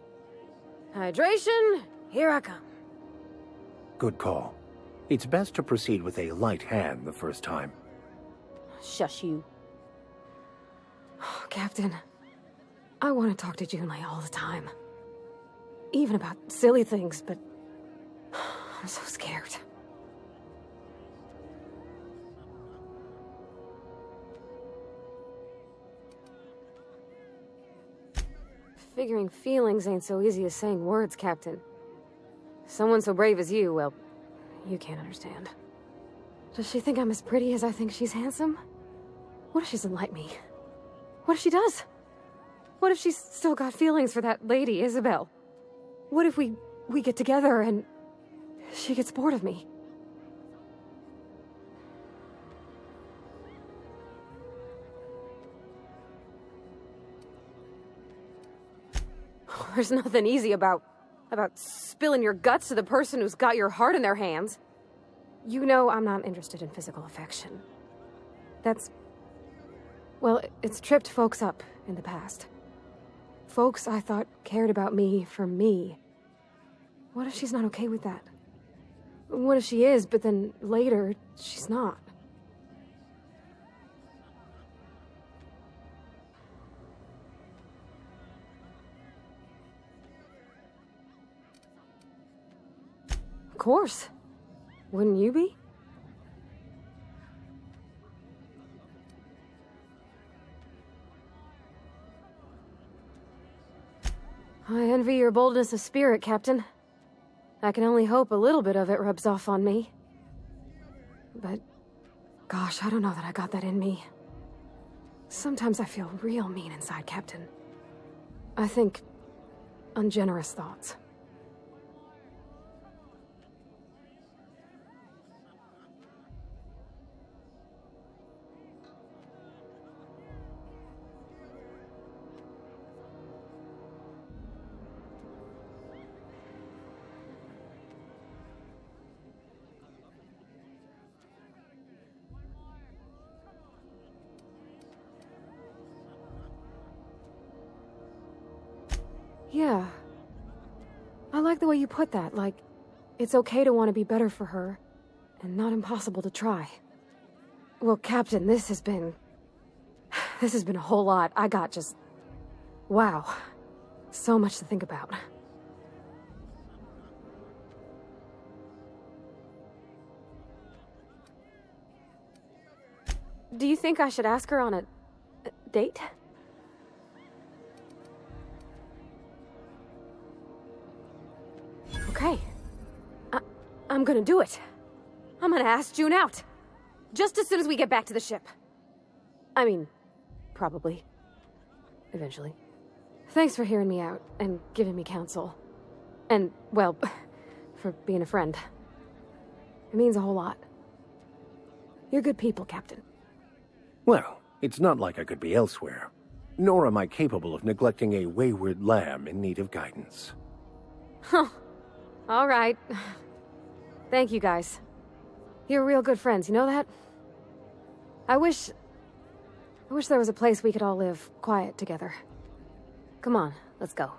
Hydration, here I come. Good call. It's best to proceed with a light hand the first time. Shush you. Captain, I want to talk to Junlei all the time. Even about silly things, but I'm so scared. Figuring feelings ain't so easy as saying words, Captain. Someone so brave as you, well, you can't understand. Does she think I'm as pretty as I think she's handsome? What if she doesn't like me? What if she does? What if she's still got feelings for that lady, Isabel? What if we get together and she gets bored of me? There's nothing easy about spilling your guts to the person who's got your heart in their hands. You know I'm not interested in physical affection. Well, it's tripped folks up in the past. Folks I thought cared about me for me. What if she's not okay with that? What if she is, but then later, she's not? Of course. Wouldn't you be? I envy your boldness of spirit, Captain. I can only hope a little bit of it rubs off on me. But, gosh, I don't know that I got that in me. Sometimes I feel real mean inside, Captain. I think ungenerous thoughts. Yeah. I like the way you put that, like, it's okay to want to be better for her, and not impossible to try. Well, Captain, this has been a whole lot. I got just... wow. So much to think about. Do you think I should ask her on a date? Okay. I'm gonna do it. I'm gonna ask June out. Just as soon as we get back to the ship. I mean, probably. Eventually. Thanks for hearing me out and giving me counsel. And, well, for being a friend. It means a whole lot. You're good people, Captain. Well, it's not like I could be elsewhere. Nor am I capable of neglecting a wayward lamb in need of guidance. Huh. All right. Thank you, guys. You're real good friends, you know that? I wish there was a place we could all live quiet together. Come on, let's go.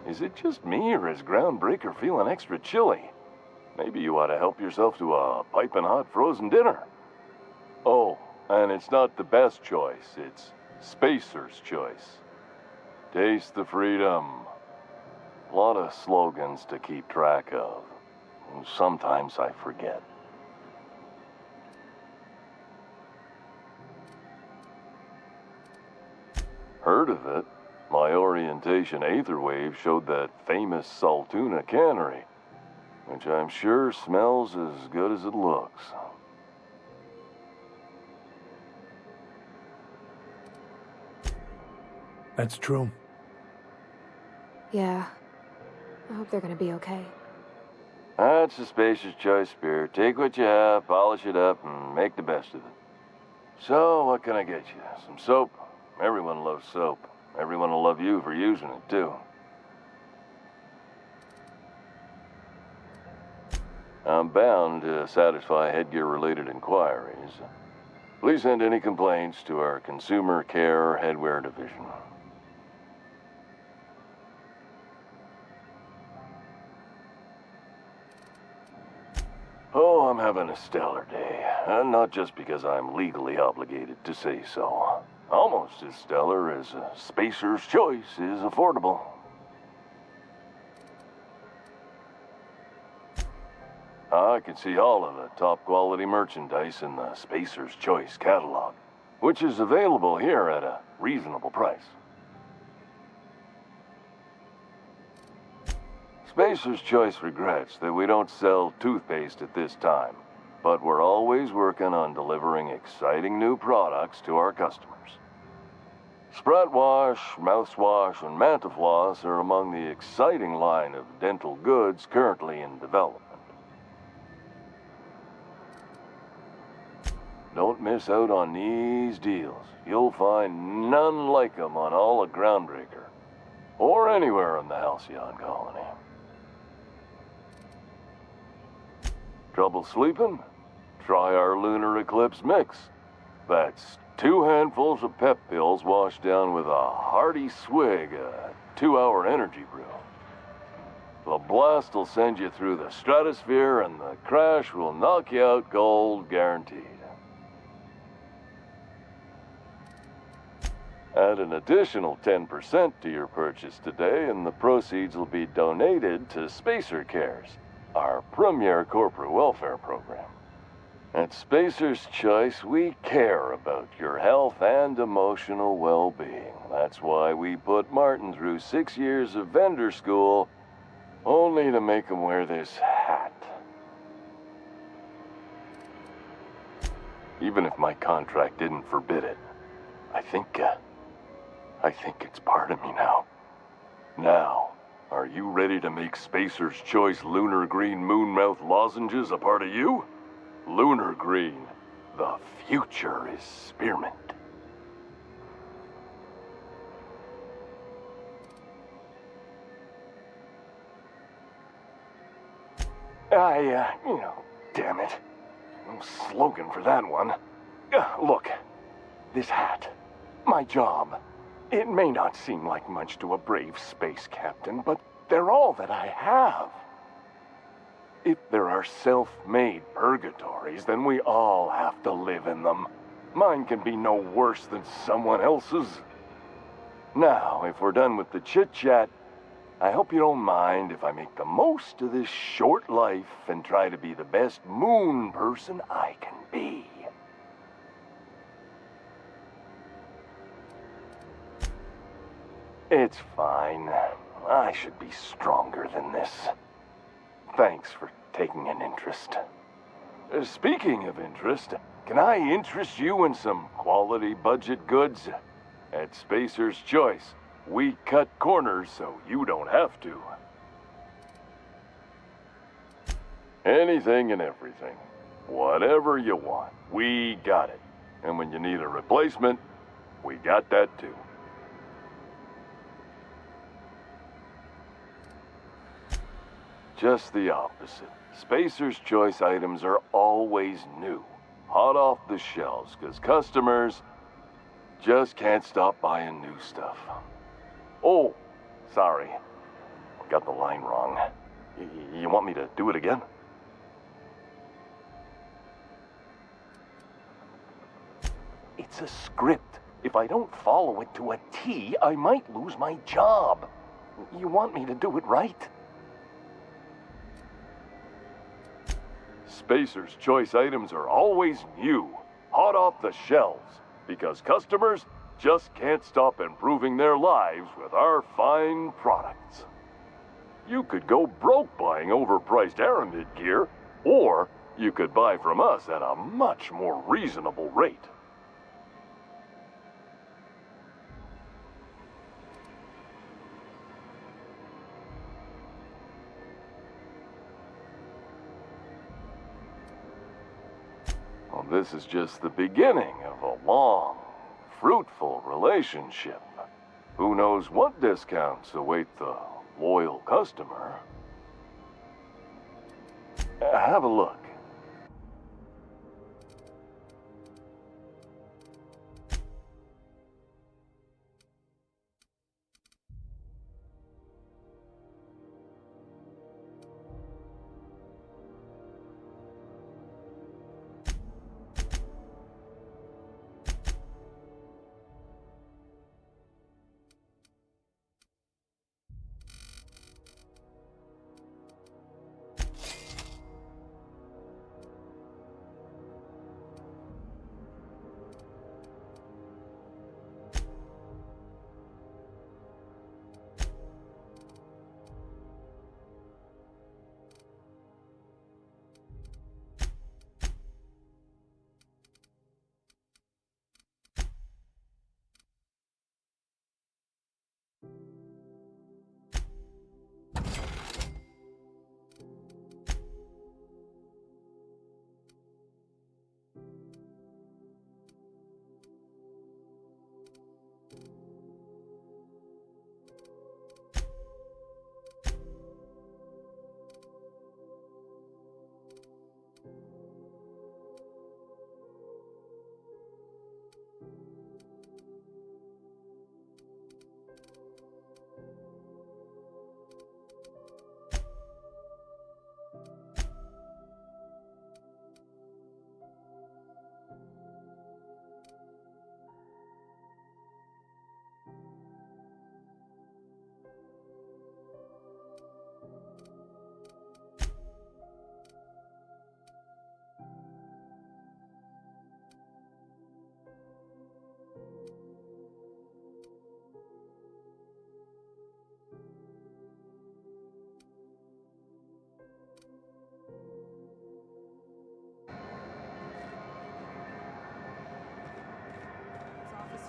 Is it just me, or is Groundbreaker feeling extra chilly? maybe you ought to help yourself to a piping hot frozen dinner. Oh, and it's not the best choice, it's Spacer's choice. Taste the freedom. A lot of slogans to keep track of. Sometimes I forget. Heard of it? My orientation aetherwave showed that famous Saltuna cannery, which I'm sure smells as good as it looks. That's true. Yeah. I hope they're gonna be okay. That's the Spacer's choice spirit. Take what you have, polish it up, and make the best of it. So, what can I get you? Some soap? Everyone loves soap. Everyone will love you for using it, too. I'm bound to satisfy headgear-related inquiries. Please send any complaints to our Consumer Care Headwear Division. Oh, I'm having a stellar day. And not just because I'm legally obligated to say so. Almost as stellar as Spacer's Choice is affordable. I can see all of the top quality merchandise in the Spacer's Choice catalog, which is available here at a reasonable price. Spacer's Choice regrets that we don't sell toothpaste at this time, but we're always working on delivering exciting new products to our customers. Sprout Wash, Mouthwash, and Mantafloss are among the exciting line of dental goods currently in development. Don't miss out on these deals. You'll find none like them on all of Groundbreaker, or anywhere in the Halcyon Colony. Trouble sleeping? Try our Lunar Eclipse Mix. That's 2 handfuls of pep pills washed down with a hearty swig of 2-hour energy brew. The blast will send you through the stratosphere, and the crash will knock you out cold, guaranteed. Add an additional 10% to your purchase today, and the proceeds will be donated to Spacer Cares, our premier corporate welfare program. At Spacer's Choice, we care about your health and emotional well-being. That's why we put Martin through 6 years of vendor school, only to make him wear this hat. Even if my contract didn't forbid it, I think it's part of me now. Now, are you ready to make Spacer's Choice Lunar Green Moonmouth lozenges a part of you? Lunar Green, the future is spearmint. Damn it. No slogan for that one. Look, this hat, my job. It may not seem like much to a brave space captain, but they're all that I have. If there are self-made purgatories, then we all have to live in them. Mine can be no worse than someone else's. Now, if we're done with the chit-chat, I hope you don't mind if I make the most of this short life and try to be the best moon person I can be. It's fine. I should be stronger than this. Thanks for taking an interest. Speaking of interest, can I interest you in some quality budget goods? At Spacer's Choice, we cut corners so you don't have to. Anything and everything. Whatever you want, we got it. And when you need a replacement, we got that too. Just the opposite. Spacer's Choice items are always new, hot off the shelves, because customers just can't stop buying new stuff. Oh, sorry. Got the line wrong. You want me to do it again? It's a script. If I don't follow it to a T, I might lose my job. You want me to do it right? Spacer's Choice items are always new, hot off the shelves, because customers just can't stop improving their lives with our fine products. You could go broke buying overpriced Aramid gear, or you could buy from us at a much more reasonable rate. Well, this is just the beginning of a long, fruitful relationship. Who knows what discounts await the loyal customer? Have a look.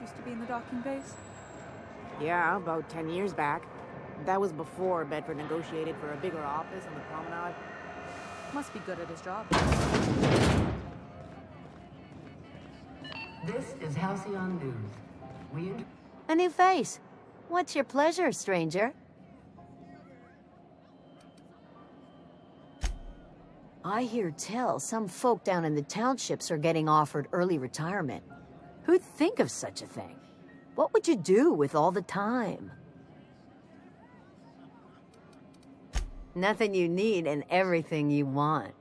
Used to be in the docking bays? Yeah, about 10 years back. That was before Bedford negotiated for a bigger office on the promenade. Must be good at his job. This is Halcyon News. A new face. What's your pleasure, stranger? I hear tell some folk down in the townships are getting offered early retirement. Who'd think of such a thing? What would you do with all the time? Nothing you need and everything you want.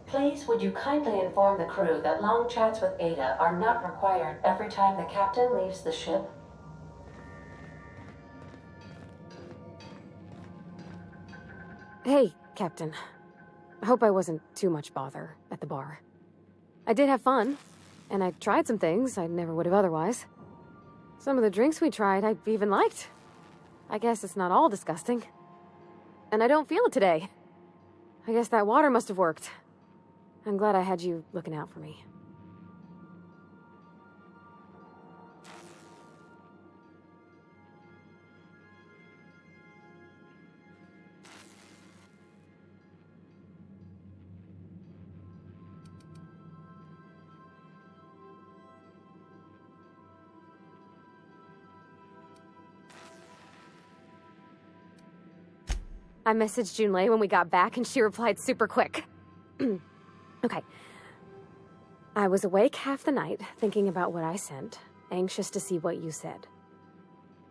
Please, would you kindly inform the crew that long chats with Ada are not required every time the captain leaves the ship? Hey, Captain. I hope I wasn't too much bother at the bar. I did have fun, and I tried some things I never would have otherwise. Some of the drinks we tried I even liked. I guess it's not all disgusting. And I don't feel it today. I guess that water must have worked. I'm glad I had you looking out for me. I messaged Junlei when we got back, and she replied super quick. Okay. I was awake half the night, thinking about what I sent, anxious to see what you said.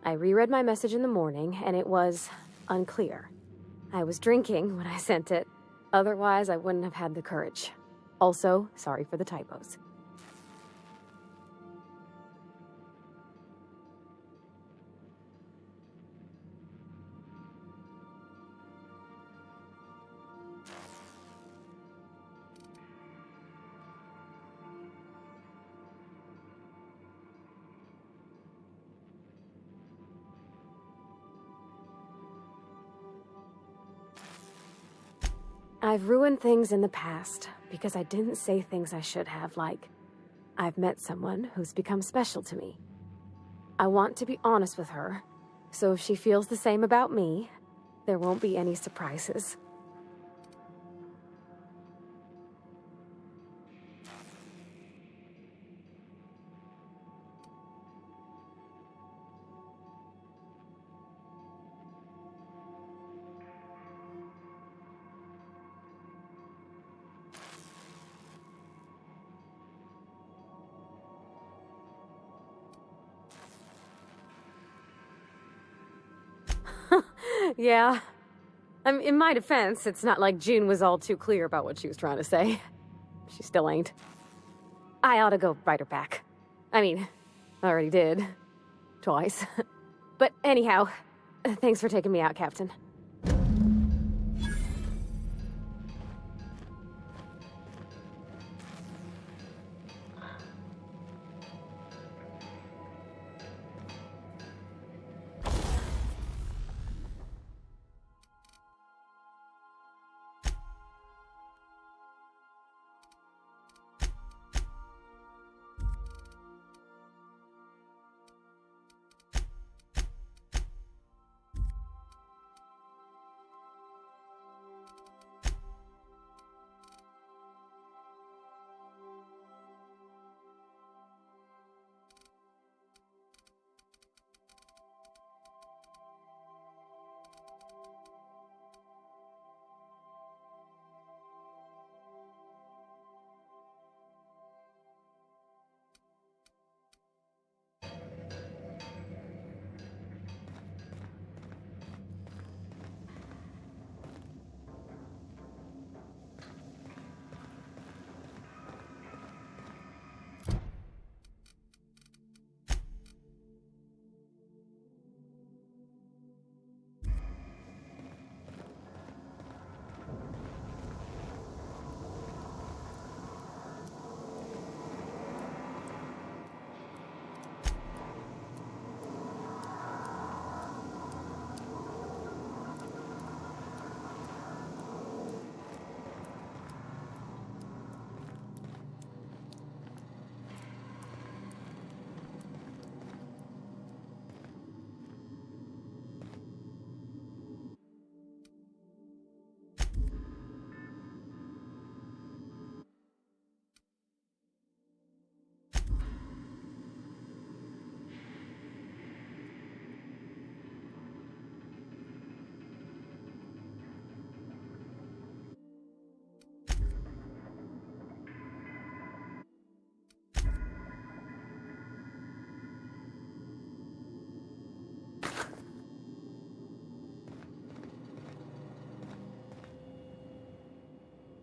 I reread my message in the morning, and it was unclear. I was drinking when I sent it. Otherwise, I wouldn't have had the courage. Also, sorry for the typos. I've ruined things in the past because I didn't say things I should have, like, I've met someone who's become special to me. I want to be honest with her, so if she feels the same about me, there won't be any surprises. Yeah. In my defense, it's not like June was all too clear about what she was trying to say. She still ain't. I ought to go write her back. I mean, I already did. Twice. But anyhow, thanks for taking me out, Captain.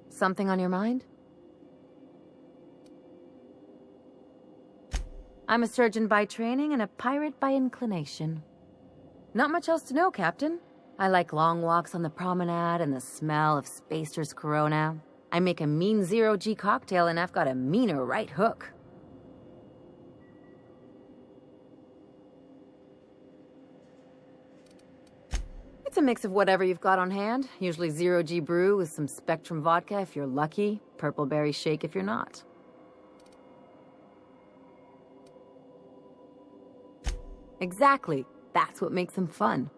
Something on your mind? I'm a surgeon by training and a pirate by inclination. Not much else to know, Captain. I like long walks on the promenade and the smell of Spacer's Corona. I make a mean zero-G cocktail and I've got a meaner right hook. It's a mix of whatever you've got on hand. Usually zero-G brew with some Spectrum vodka if you're lucky, purple berry shake if you're not. Exactly. That's what makes them fun.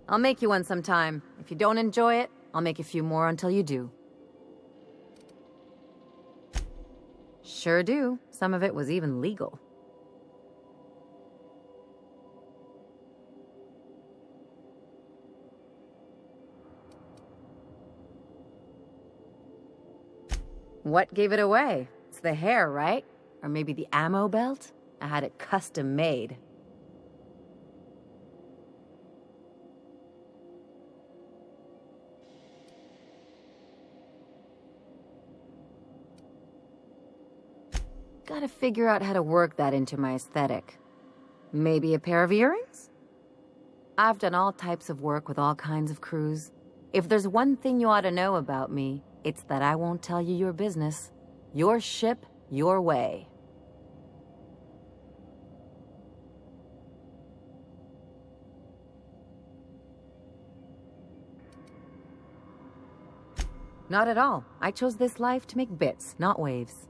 I'll make you one sometime. If you don't enjoy it, I'll make a few more until you do. Sure do. Some of it was even legal. What gave it away? It's the hair, right? Or maybe the ammo belt? I had it custom made. Gotta figure out how to work that into my aesthetic. Maybe a pair of earrings? I've done all types of work with all kinds of crews. If there's one thing you ought to know about me, it's that I won't tell you your business. Your ship, your way. Not at all. I chose this life to make bits, not waves.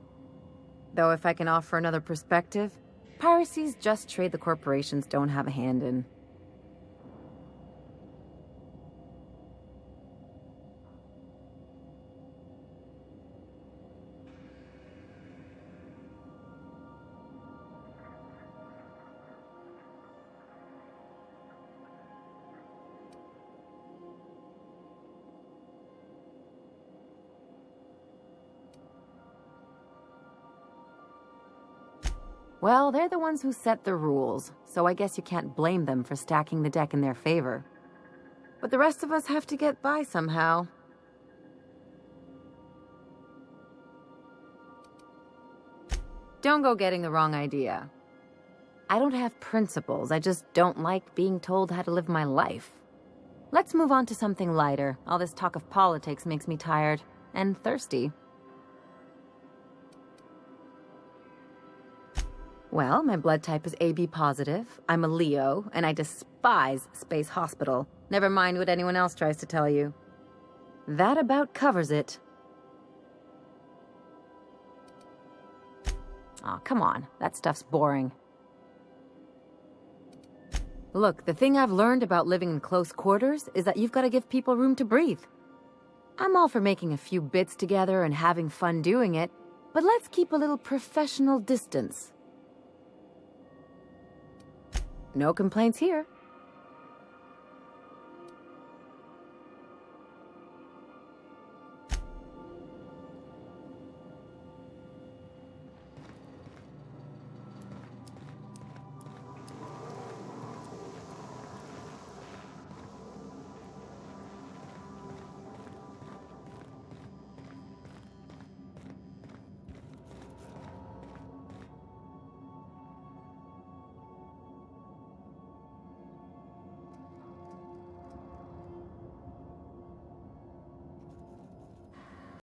Though if I can offer another perspective, piracy's just trade the corporations don't have a hand in. Well, they're the ones who set the rules, so I guess you can't blame them for stacking the deck in their favor. But the rest of us have to get by somehow. Don't go getting the wrong idea. I don't have principles, I just don't like being told how to live my life. Let's move on to something lighter. All this talk of politics makes me tired and thirsty. Well, my blood type is AB positive, I'm a Leo, and I despise Space Hospital. Never mind what anyone else tries to tell you. That about covers it. Aw, come on. That stuff's boring. Look, the thing I've learned about living in close quarters is that you've got to give people room to breathe. I'm all for making a few bits together and having fun doing it, but let's keep a little professional distance. No complaints here.